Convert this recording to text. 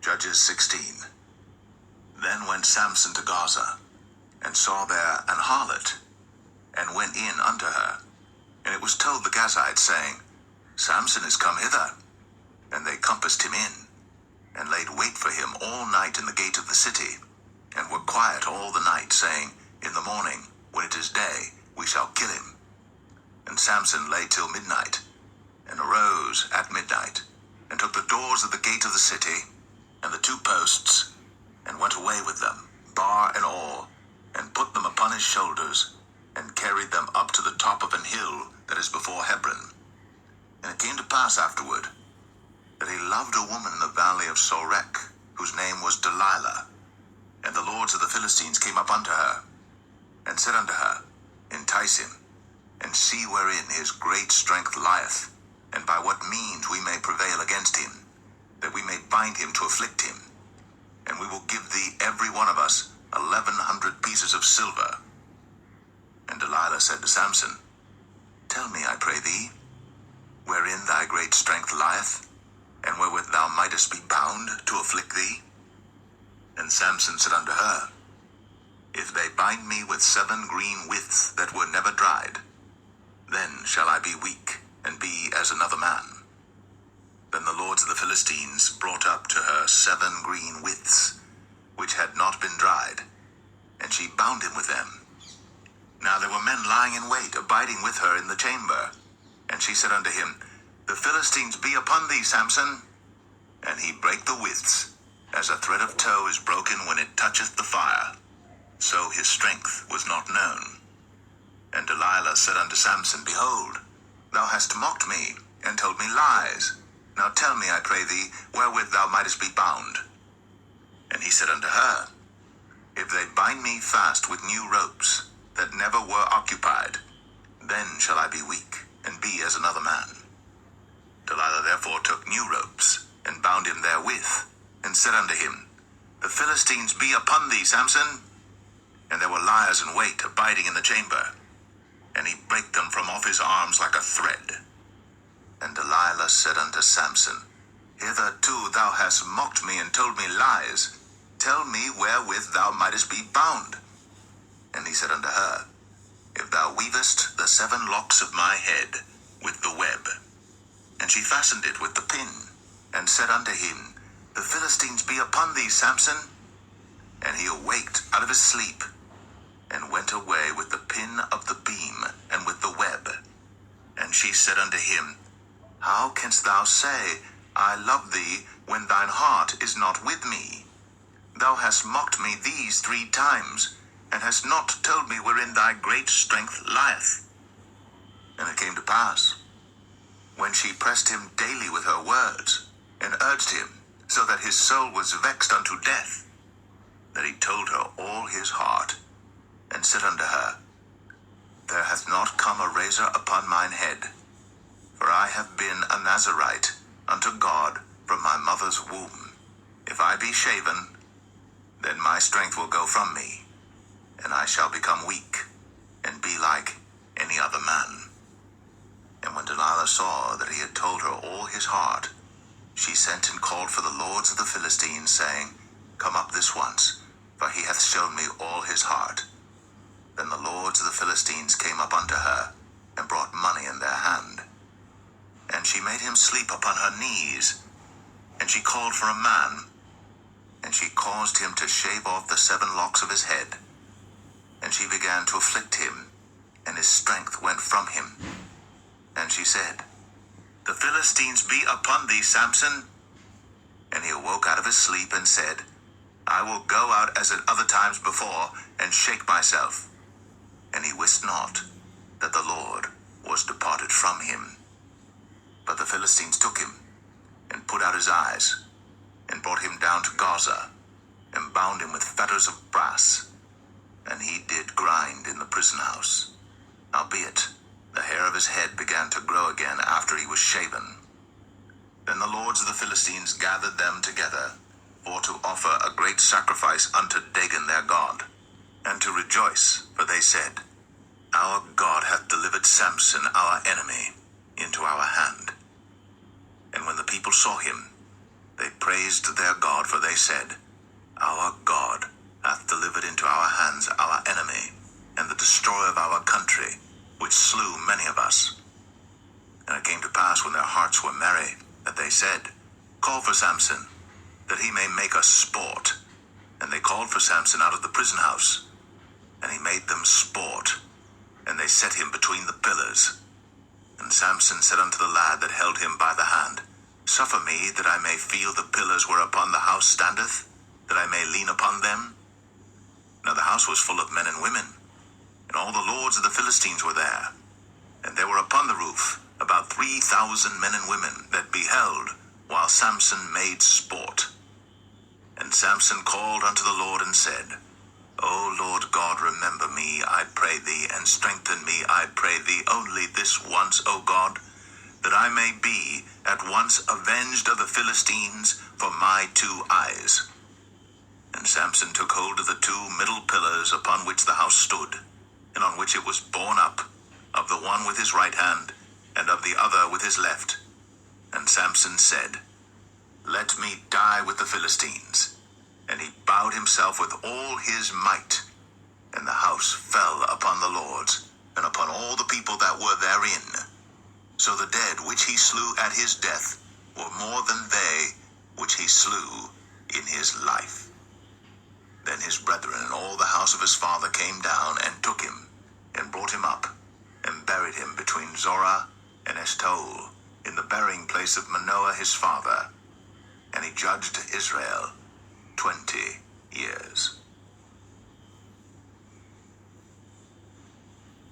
Judges 16. Then went Samson to Gaza, and saw there an harlot, and went in unto her. And it was told the Gazites, saying, Samson is come hither. And they compassed him in, and laid wait for him all night in the gate of the city, and were quiet all the night, saying, In the morning, when it is day, we shall kill him. And Samson lay till midnight, and arose at midnight, and took the doors of the gate of the city, and the 2 posts, and went away with them, bar and all, and put them upon his shoulders, and carried them up to the top of an hill that is before Hebron. And it came to pass afterward, that he loved a woman in the valley of Sorek, whose name was Delilah. And the lords of the Philistines came up unto her, and said unto her, Entice him, and see wherein his great strength lieth, and by what means we may prevail against him, that we may bind him to afflict him. And we will give thee every one of us 1,100 pieces of silver. And Delilah said to Samson, Tell me, I pray thee, wherein thy great strength lieth, and wherewith thou mightest be bound to afflict thee? And Samson said unto her, If they bind me with 7 green withs that were never dried, then shall I be weak, and be as another man. Then the lords of the Philistines brought up to her 7 green withs, which had not been dried, and she bound him with them. Now there were men lying in wait, abiding with her in the chamber. And she said unto him, The Philistines be upon thee, Samson. And he brake the withs, as a thread of tow is broken when it toucheth the fire. So his strength was not known. And Delilah said unto Samson, Behold, thou hast mocked me, and told me lies. Now tell me, I pray thee, wherewith thou mightest be bound. And he said unto her, If they bind me fast with new ropes, that never were occupied, then shall I be weak, and be as another man. Delilah therefore took new ropes, and bound him therewith, and said unto him, The Philistines be upon thee, Samson. And there were liers in wait, abiding in the chamber. And he brake them from off his arms like a thread. And Delilah said unto Samson, Hitherto thou hast mocked me, and told me lies. Tell me wherewith thou mightest be bound. And he said unto her, If thou weavest the 7 locks of my head with the web. And she fastened it with the pin, and said unto him, The Philistines be upon thee, Samson. And he awaked out of his sleep, and went away with the pin of the beam, and with the web. And she said unto him, How canst thou say, I love thee, when thine heart is not with me? Thou hast mocked me these 3 times, and hast not told me wherein thy great strength lieth. And it came to pass, when she pressed him daily with her words, and urged him, so that his soul was vexed unto death, that he told her all his heart, and said unto her, There hath not come a razor upon mine head, for I have been a Nazarite unto God from my mother's womb. If I be shaven, then my strength will go from me, and I shall become weak, and be like any other man. And when Delilah saw that he had told her all his heart, she sent and called for the lords of the Philistines, saying, Come up this once, for he hath shown me all his heart. Then the lords of the Philistines came up unto her, and brought money in their hand. And she made him sleep upon her knees, and she called for a man, and she caused him to shave off the 7 locks of his head. And she began to afflict him, and his strength went from him. And she said, The Philistines be upon thee, Samson. And he awoke out of his sleep, and said, I will go out as at other times before, and shake myself. And he wist not that the Lord was departed from him. But the Philistines took him, and put out his eyes, and brought him down to Gaza, and bound him with fetters of brass. And he did grind in the prison house. Howbeit, the hair of his head began to grow again after he was shaven. Then the lords of the Philistines gathered them together, for to offer a great sacrifice unto Dagon their god, and to rejoice, for they said, Our God hath delivered Samson our enemy into our hand. And when the people saw him, they praised praised their God, for they said, Our God hath delivered into our hands our enemy, and the destroyer of our country, which slew many of us. And it came to pass, when their hearts were merry, that they said, Call for Samson, that he may make us sport. And they called for Samson out of the prison house, and he made them sport, and they set him between the pillars. And Samson said unto the lad that held him by the hand, Suffer me that I may feel the pillars whereupon the house standeth, that I may lean upon them. Now the house was full of men and women, and all the lords of the Philistines were there. And there were upon the roof about 3,000 men and women that beheld while Samson made sport. And Samson called unto the Lord and said, O Lord God, remember me, I pray thee, and strengthen me, I pray thee, only this once, O God, that I may be at once avenged of the Philistines for my 2 eyes. And Samson took hold of the 2 middle pillars upon which the house stood, and on which it was borne up, of the one with his right hand, and of the other with his left. And Samson said, Let me die with the Philistines. And he bowed himself with all his might, and the house fell upon the lords, and upon all the people that were therein. So the dead which he slew at his death were more than they which he slew in his life. Then his brethren and all the house of his father came down, and took him, and brought him up, and buried him between Zorah and Eshtaol, in the burying place of Manoah his father. And he judged Israel 20 years.